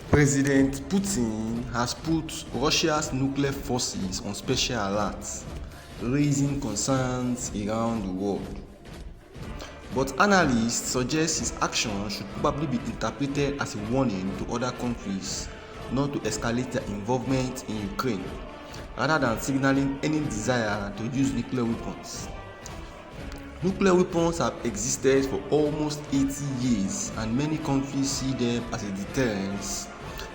President Putin has put Russia's nuclear forces on special alert, raising concerns around the world. But analysts suggest his action should probably be interpreted as a warning to other countries not to escalate their involvement in Ukraine, rather than signaling any desire to use nuclear weapons. Nuclear weapons have existed for almost 80 years, and many countries see them as a deterrent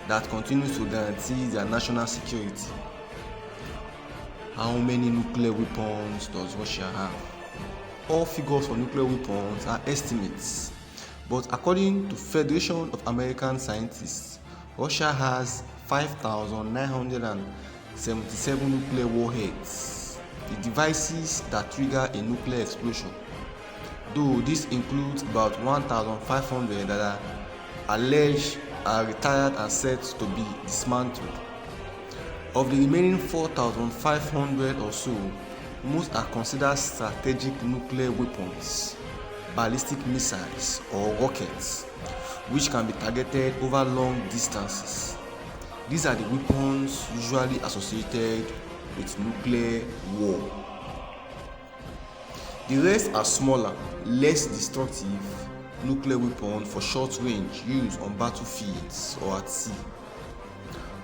that continues to guarantee their national security. How many nuclear weapons does Russia have? All figures for nuclear weapons are estimates, but according to Federation of American Scientists, Russia has 5,977 nuclear warheads, the devices that trigger a nuclear explosion, though this includes about 1,500 that are alleged are retired and set to be dismantled. Of the remaining 4,500 or so, most are considered strategic nuclear weapons, ballistic missiles or rockets, which can be targeted over long distances. These are the weapons usually associated with nuclear war. The rest are smaller, less destructive nuclear weapons for short range use on battlefields or at sea.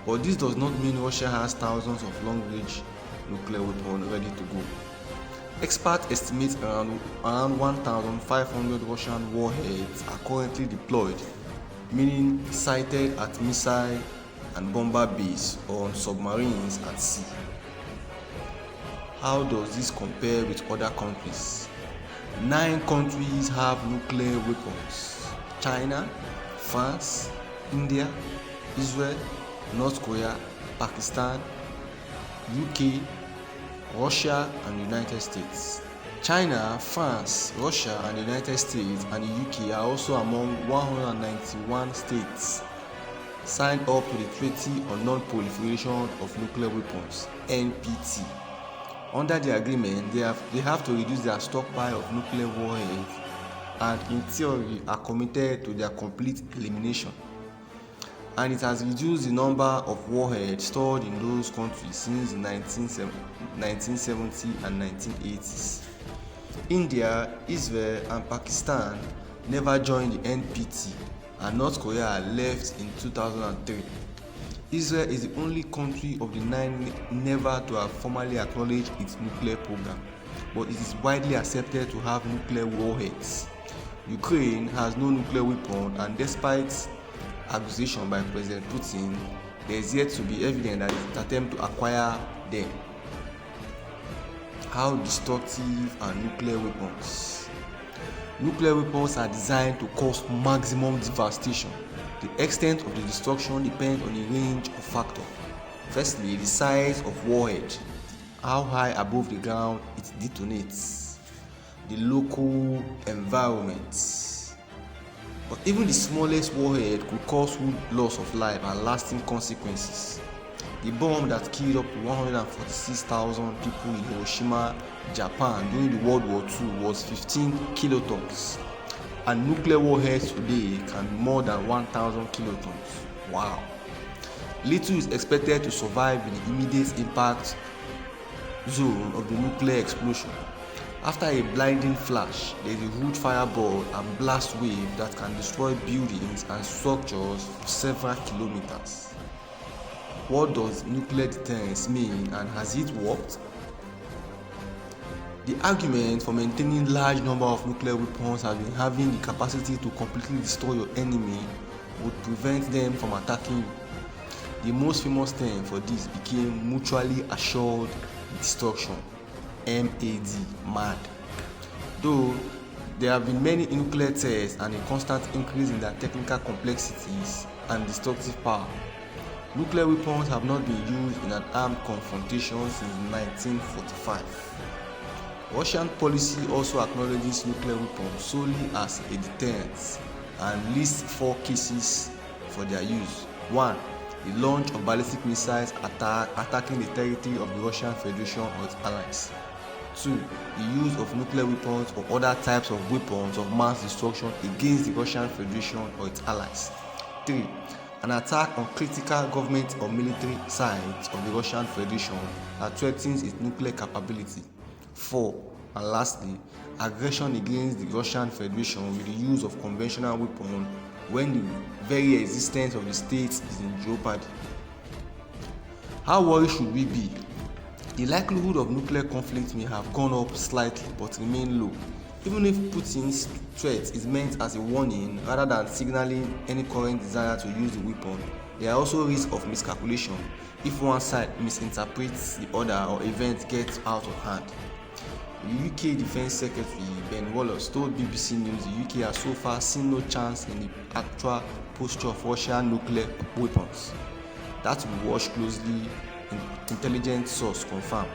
But this does not mean Russia has thousands of long-range nuclear weapons ready to go. Experts estimate around 1,500 Russian warheads are currently deployed, meaning sited at missile and bomber bases or on submarines at sea. How does this compare with other countries? 9 countries have nuclear weapons: China, France, India, Israel, North Korea, Pakistan, UK, Russia, and United States. China, France, Russia, and the United States and the UK are also among 191 states signed up to the Treaty on Non-Proliferation of Nuclear Weapons (NPT). Under the agreement, they have to reduce their stockpile of nuclear warheads and, in theory, are committed to their complete elimination. And it has reduced the number of warheads stored in those countries since the 1970 and 1980s. India, Israel, and Pakistan never joined the NPT, and North Korea left in 2003. Israel is the only country of the 9 never to have formally acknowledged its nuclear program, but it is widely accepted to have nuclear warheads. Ukraine has no nuclear weapon, and despite accusation by President Putin, there is yet to be evidence that it attempts to acquire them. How destructive are nuclear weapons? Nuclear weapons are designed to cause maximum devastation. The extent of the destruction depends on a range of factors. Firstly, the size of warhead, how high above the ground it detonates, the local environment. But even the smallest warhead could cause loss of life and lasting consequences. The bomb that killed up to 146,000 people in Hiroshima, Japan during the World War II was 15 kilotons. And nuclear warheads today can be more than 1,000 kilotons. Wow! Little is expected to survive in the immediate impact zone of the nuclear explosion. After a blinding flash, there is a huge fireball and blast wave that can destroy buildings and structures for several kilometers. What does nuclear deterrence mean, and has it worked? The argument for maintaining large number of nuclear weapons has been having the capacity to completely destroy your enemy would prevent them from attacking you. The most famous term for this became mutually assured destruction, MAD. Though there have been many nuclear tests and a constant increase in their technical complexities and destructive power, nuclear weapons have not been used in an armed confrontation since 1945. Russian policy also acknowledges nuclear weapons solely as a deterrent and lists 4 cases for their use. 1. the launch of ballistic missiles attacking the territory of the Russian Federation or its allies. 2. The use of nuclear weapons or other types of weapons of mass destruction against the Russian Federation or its allies. 3. An attack on critical government or military sites of the Russian Federation that threatens its nuclear capability. 4. And lastly, aggression against the Russian Federation with the use of conventional weapons when the very existence of the state is in jeopardy. How worried should we be? The likelihood of nuclear conflict may have gone up slightly but remain low. Even if Putin's threat is meant as a warning rather than signaling any current desire to use the weapon, there are also risks of miscalculation if one side misinterprets the order or event gets out of hand. The UK Defence Secretary Ben Wallace told BBC News the UK has so far seen no chance in the actual posture of Russian nuclear weapons. That will be watched closely, intelligence source confirmed.